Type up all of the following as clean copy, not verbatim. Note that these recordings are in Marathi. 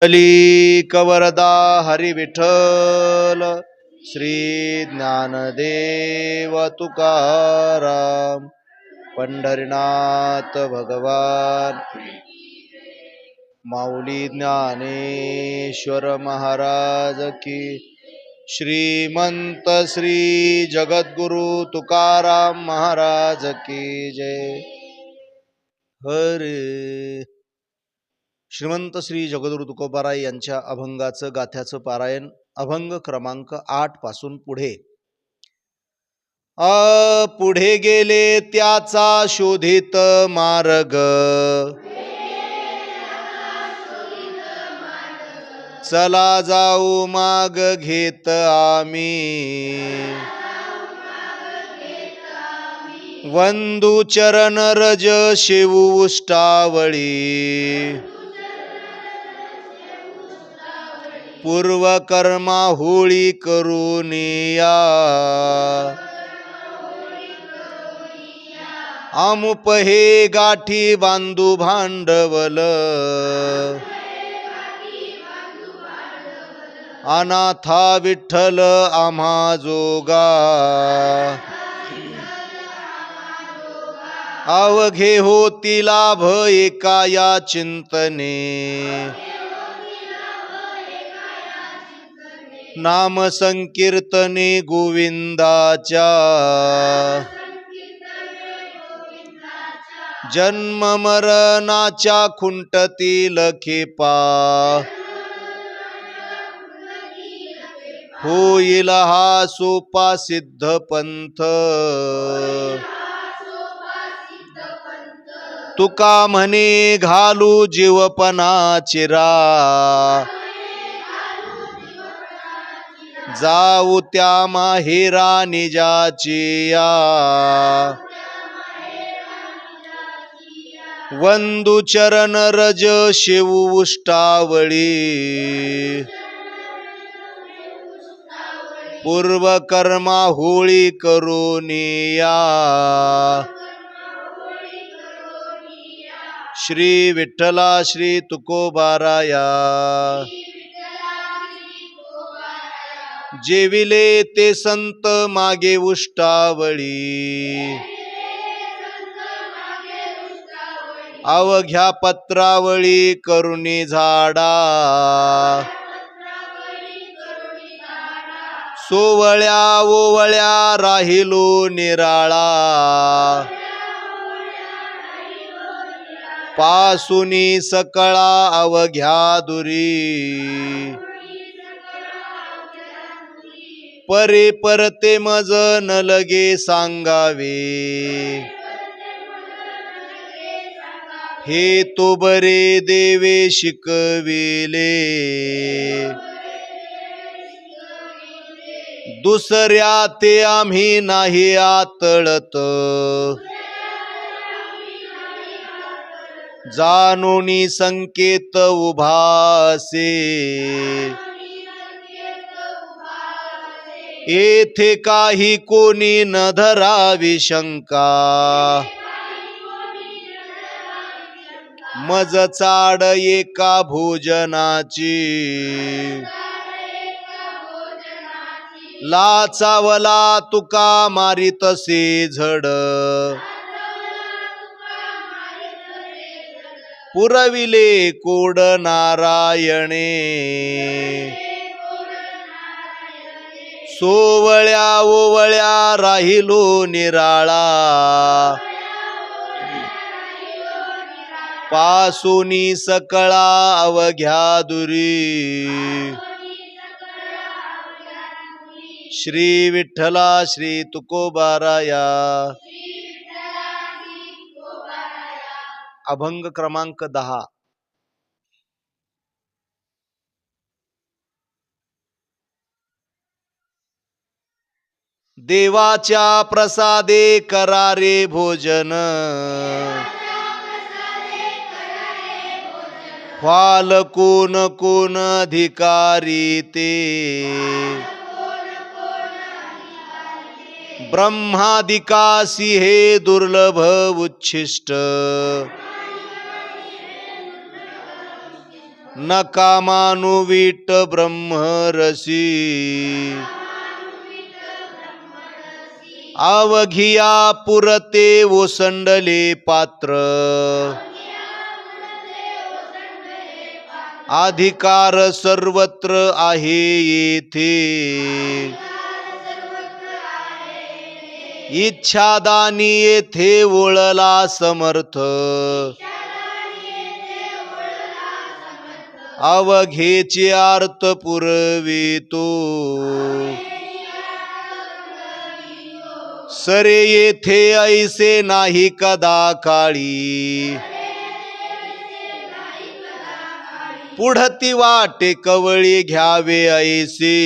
विठ्ठली कवरदा हरी विठ्ठल श्री ज्ञानदेव तुकाराम पंढरीनाथ भगवान माऊली ज्ञानेश्वर महाराज की श्रीमंत श्री जगद्गुरु तुकाराम महाराज की जय. हरे श्रीमंत श्री जगद्गुरु तुकोबाराय यांच्या अभंगाचं गाथ्याचं पारायण अभंग क्रमांक 8 पासून पुढे. पुढे गेले त्याचा शोधित मार्ग, चला जाऊ माग घेत आम्ही. वंदू चरण रज शेवू उष्टावळी, पूर्व कर्मा होळी करूनिया. आमुप हे गाठी बांधू भांडवल, अनाथा विठ्ठल आम्हा जोगा. अवघे होती लाभ एका या चिंतने, नाम संकीर्तने गोविंदाच्या. जन्म मरणाच्या खुंटतील खेपा, होईल हा सोपा सिद्ध पंथ. तुका म्हणे घालू जीवपणा चिरा, जाऊ त्या माहेरा निजाचिया. वंदू चरण रज शेवू उष्टावळी, पूर्व कर्मा होळी करूनिया. श्री विठ्ठला श्री तुकोबाराया, जेविले ते संत मागे उष्टावळी. अवघ्या पत्रावळी करुणी झाडा, सोवळ्या ओवळ्या राहिलो निराळा. पासुनी सकळा अवघ्या दुरी, परे परते मज न लगे सांगावे. हे तो बरे देवे शिकविले, दुसऱ्या ते आम्ही नाही आतळत. जाणोनी संकेत उभासे, येथे काही कोणी न धरावी शंका. मज चाड एका भोजनाची, लाचावला तुका मारितसे झड. पुरविले कोड नारायणे, सोवळ्या ओवळ्या राहिलो निराळा. पासोनी सकळा अवघ्या दुरी, श्री विठ्ठला श्री तुकोबाराया. अभंग क्रमांक 10. देवाच्या प्रसादे करारे भोजन, व्हाल कोण कोण अधिकारी ते. ब्रह्मादिकासी हे दुर्लभ उच्छिष्ट, न कामानुविट ब्रह्मरसी अवघिया पुरते ओसंडले पात्र अधिकार सर्वत्र आहे येथे इच्छादानी येथे ओळला समर्थ अवघेचे अर्थ पुरवितो सरे येथे ऐसे नाही कदा काळी पुढती वाटे कवळी घ्यावे ऐसे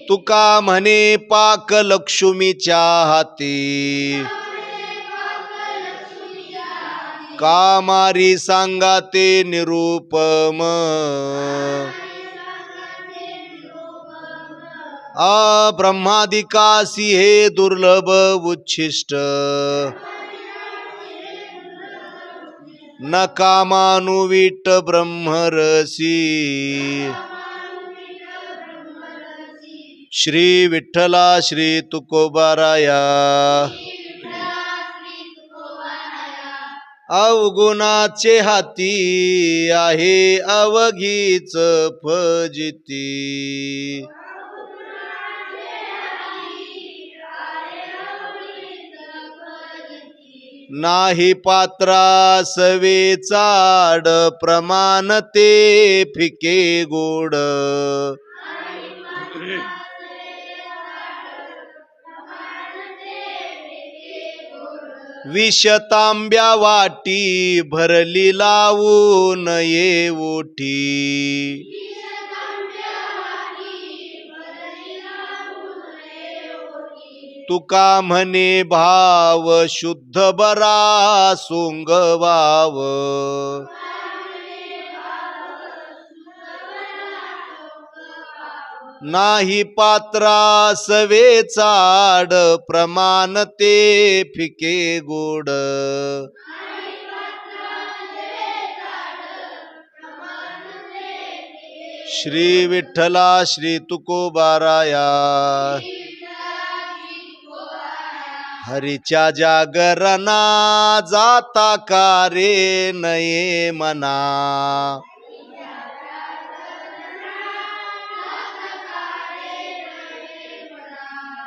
तुका म्हणे पाक लक्ष्मीच्या हाती कामारी सांगा ते निरूपम ब्रह्मादिकासी हे दुर्लभ उच्छिष्ट न कामानुविट ब्रह्मरसी श्री विठ्ठला श्री तुकोबाराया अवगुणाचे हाती आहे अवघीच फजिती नाही पात्रास वेचाड प्रमाण ते फिके गोड विषतांब्या वाटी भरली लावू नये ओठी तुका म्हणे भाव शुद्ध बरा सोंगवाव नाही पात्रास वेचाड प्रमाण ते फिके गोड श्री विठ्ठला श्री तुकोबाराया हरीच्या जागरणा जाता कारे नये मना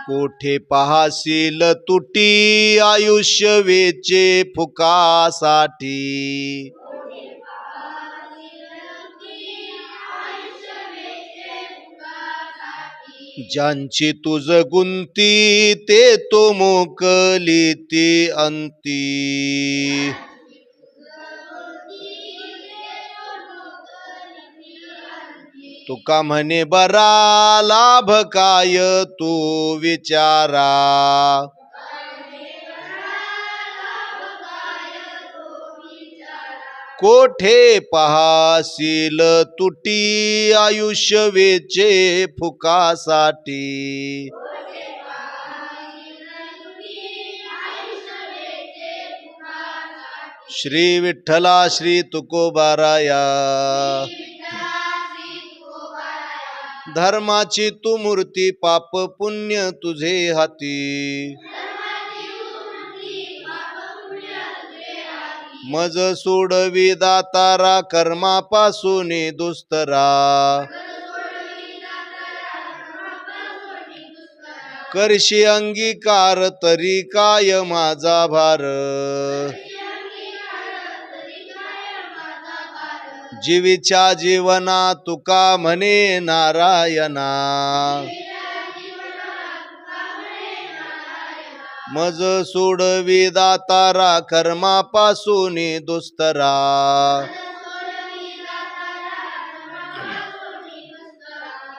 कोठे पाहासील तुटी आयुष्य वेचे फुकासाठी ज्यांची तुझ गुंती ते तो मोकली ती अंती तुका म्हणे बरा लाभ काय तू विचारा कोठे पाहासील तुटी आयुष्य वेचे फुकासाठी श्री विठ्ठला श्री तुकोबाराया धर्माची तू मूर्ती पाप पुण्य तुझे हाती मज सोडवी दातारा कर्मापासून दुस्तरा करशी अंगीकार तरी काय माझा भार जीवीच्या जीवना तुका म्हणे नारायणा मज सोडवी दातारा कर्मापासून दुस्तरा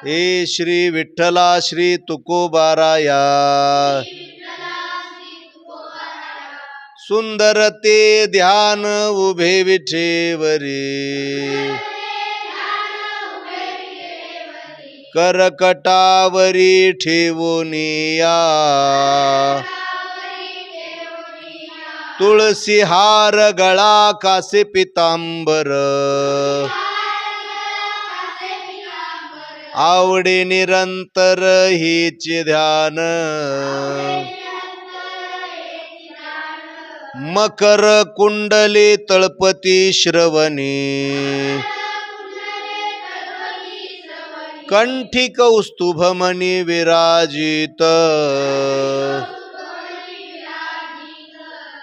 हे श्री विठ्ठला श्री तुकोबाराया सुंदर ते ध्यान उभे विठेवरी करकटावरी ठेवूनिया तुळसी हार गळा कासे पितांबर आवडे निरंतर हेचे ध्यान मकर कुंडले तळपती श्रवणी कंठी कौस्तुभमणी विराजित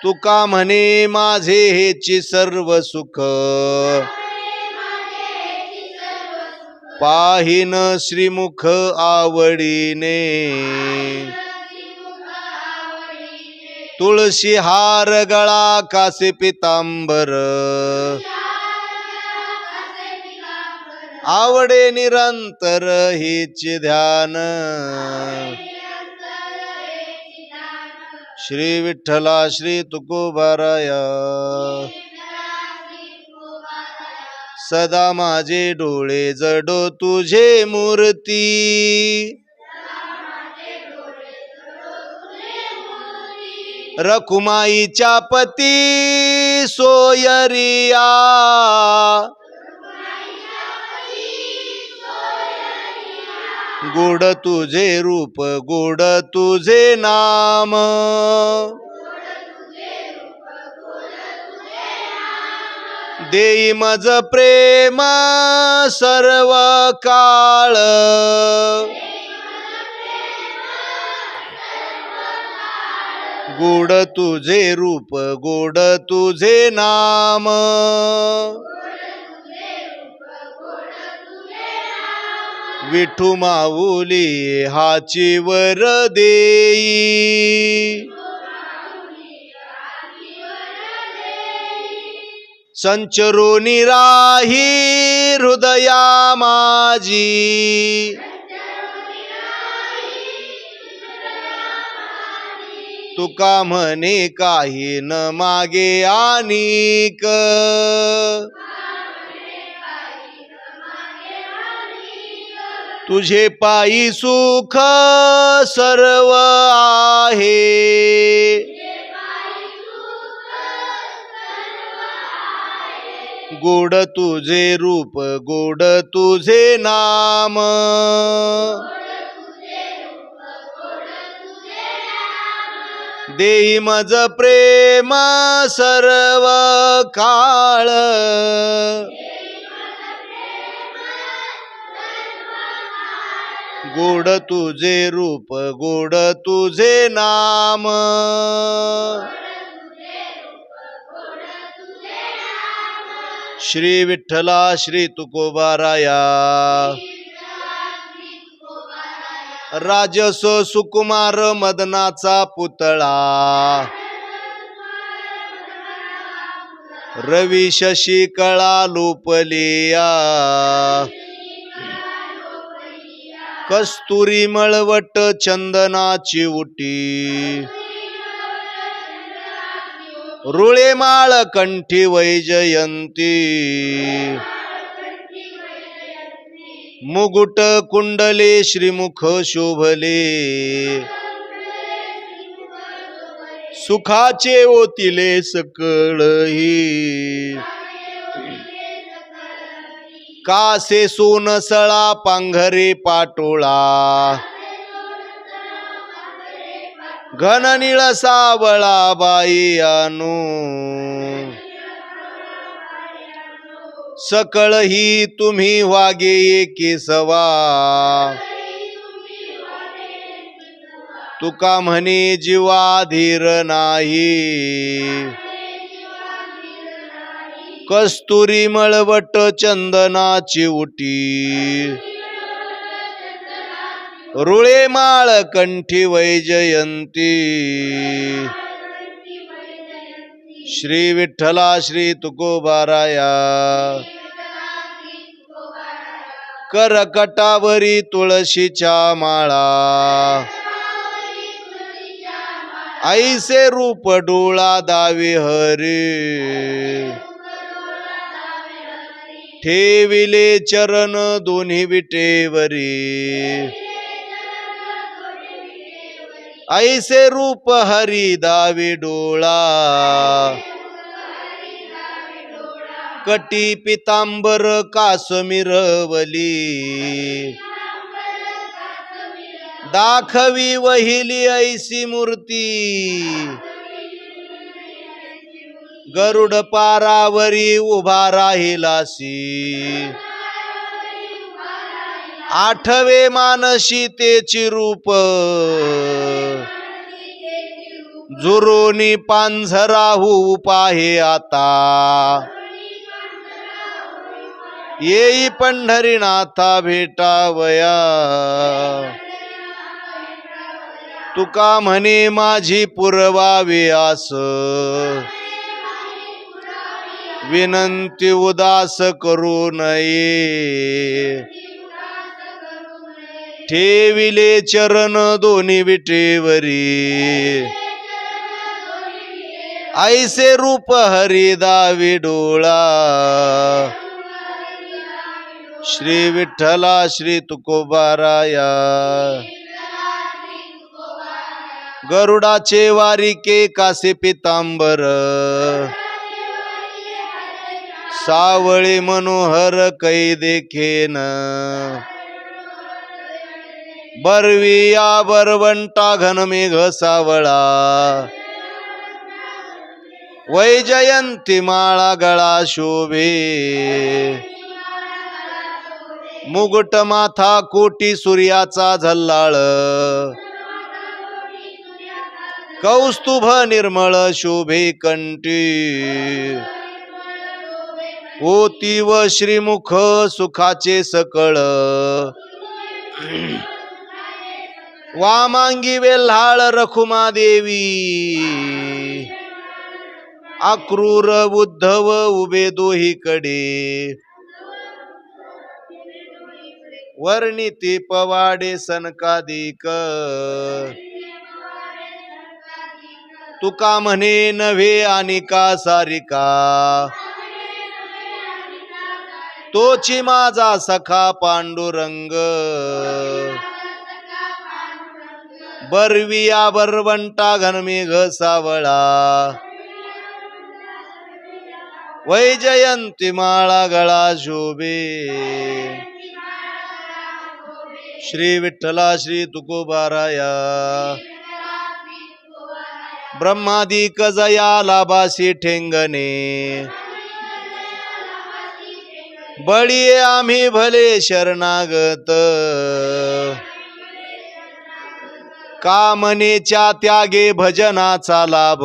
तुका म्हणे माझे हेची सर्व सुख पाहिन श्रीमुख आवडीने तुळशी हार गळा कासे पितांबर आवडे निरंतर हेचे ध्यान श्री विठ्ठला श्री तुकोबाराया सदा माझे डोळे जडो तुझे मूर्ती रखुमाईच्या पती सोयरिया गोड तुझे रूप गोड तुझे नाम देई मज प्रेम सर्व काळ गोड तुझे रूप गोड तुझे नाम विठू माऊली हाची वर देई संचरोनी राही हृदया माझी तुका म्हणे काही न मागे आणिक तुझे पायी सुख सर्व आहे गोड तुझे रूप गोड तुझे नाम देई मज प्रेम सर्व काळ गोड तुझे रूप गोड तुझे नाम श्री विठ्ठला श्री तुकोबाराया राजस सुकुमार मदनाचा पुतळा रवी शशी कळा लोपलिया कस्तुरी मळवट चंदनाची उटी रुळे माळ कंठी वैजयंती मुकुट कुंडले श्रीमुख शोभले सुखाचे ओतिले सकळही कासे सोनसळा पांघरे पाटोळा घन निळ सावळा बाई आणू सकळ ही तुम्ही वागे केसवा तुका म्हणे जीवा धीर नाही कस्तुरी मळवट चंदनाची उटी रुळे माळ कंठी वैजयंती श्री विठ्ठला श्री तुकोबाराया करकटावरी तुळशीच्या माळा ऐसे रूप डोळा दावे हरी ठेविले चरण दोन्ही विटेवरी ऐसे रूप हरी दावी डोळा कटी पितांबर काश्मीरवली दाखवी वहिली ऐसी मूर्ती गरुड पारावरी उभा राहिलासी आठवे मानसी तेची रूप जुरोनी पांझराहू पाहे आता येई पंढरीनाथा भेटावया तुका म्हणे माझी पुरवावी आस विनंती उदास करू नये ठेविले चरण दोन्ही विटेवरी ऐसे रूप हरी दावी डोळा श्री विठ्ठला श्री तुकोबाराया गरुडाचे वारिके कासे पितांबर सावळी मनोहर कै देखेन बरविया बरवंटा घनमेघ सावळा वैजयंती माळा गळा शोभे मुकुट माथा कोटी सूर्याचा झल्लाळ कौस्तुभ निर्मळ शोभे कंठी होती व श्रीमुख सुखाचे सकळ वामांगी वेल्हाळ रखुमा देवी अक्रूर उद्धव उभे दोहीकडे वर्णिती पवाडे सनकादिक तुका म्हणे नव्हे अनिका सारिका तोची माझा सखा पांडुरंग बरविया बरवंटा घनमेघ सावळा वैजयंती माळा गळा शोभे श्री विठ्ठला श्री तुकोबाराया ब्रह्मादिक जया लाभासी ठेंगणे बळी आम्ही भले शरणागत कामनेच्या त्यागे भजनाचा लाभ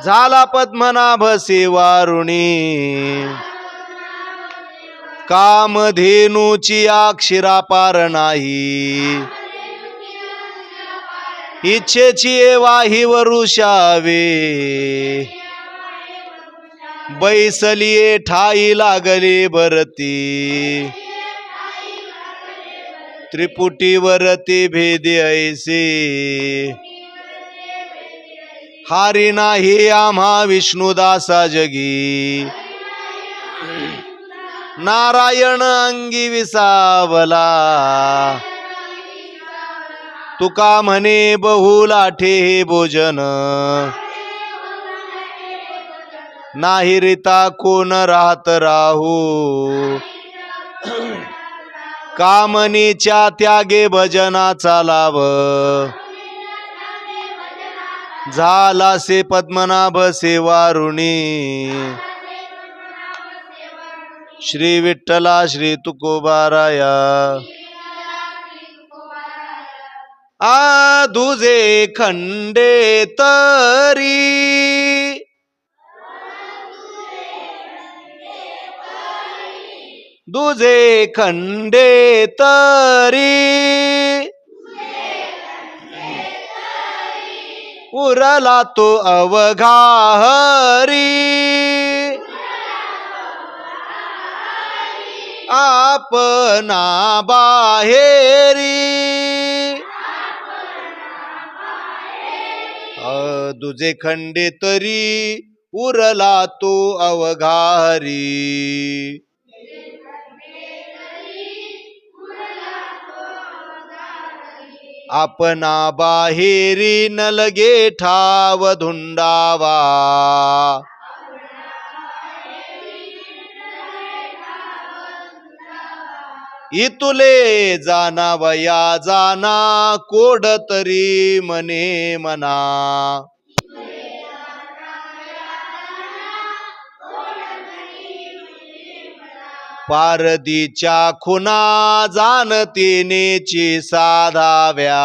झाला पद्मनाभ सेवारुणी कामधेनूची अक्षरापार नाही इच्छेची वाही वरुषावे बैसलिये ठाई लागले भरती त्रिपुटी वरती भेदी ऐसे हारी नाही आम्हा विष्णुदासा जगी नारायण अंगी विसावला तुका म्हणे बहुलाठे हे भोजन नाही रिता कोण राहत राहू कामनेच्या त्यागे भजनाचा लाभ झाला से पद्मनाभ सेवारुणी श्री विठ्ठला श्री तुकोबाराया आ दुजे खंडे तरी दुजे खंडे तरी उरला तो अवघा हरी आपना बाहेरी दुजे खंडे तरी उरला तो अवघारी आपणा बाहेरी न लगे ठाव धुंडावा. इतुले जाणावया जाना कोड तरी मने मना. पारदीच्या खुना जाणतेनेची साधाव्या.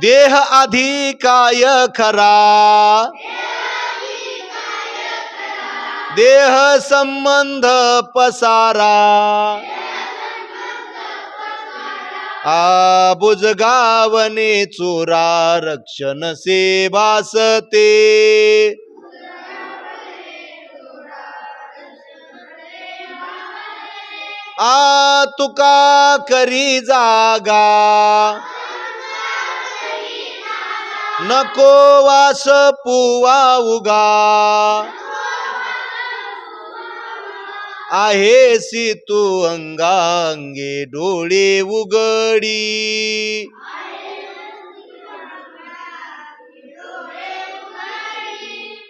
देह अधिकाय खरा देह संबंध पसारा. बुजगावने चोरा रक्षण सेवासते. तुका करी जागा नको वास पुवा उगा. आहेसी तू अंगांगे डोळे उघडी.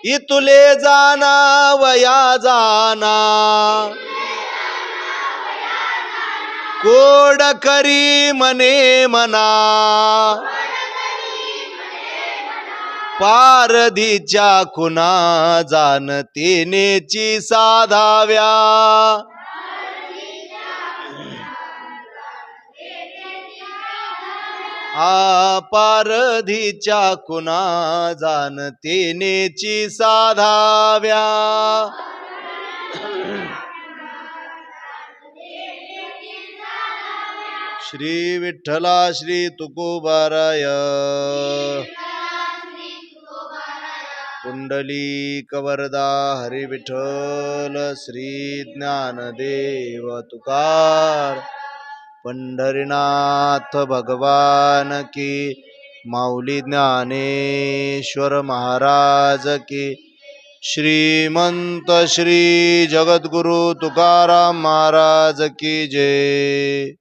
इतुले जाना वया जाना कोड करी मने मना. पारधीच्या खुना जाणतेनेची साधाव्या. पारधीच्या खुना जाणतेनेची साधाव्या. श्री विठ्ठला श्री तुकोबाराय. पुंडलिक वरदा हरी विठ्ठल श्री ज्ञानदेव तुकार. पंढरीनाथ भगवान की. माऊली ज्ञानेश्वर महाराज की. श्रीमंत श्री जगद्गुरु तुकाराम महाराज की जय.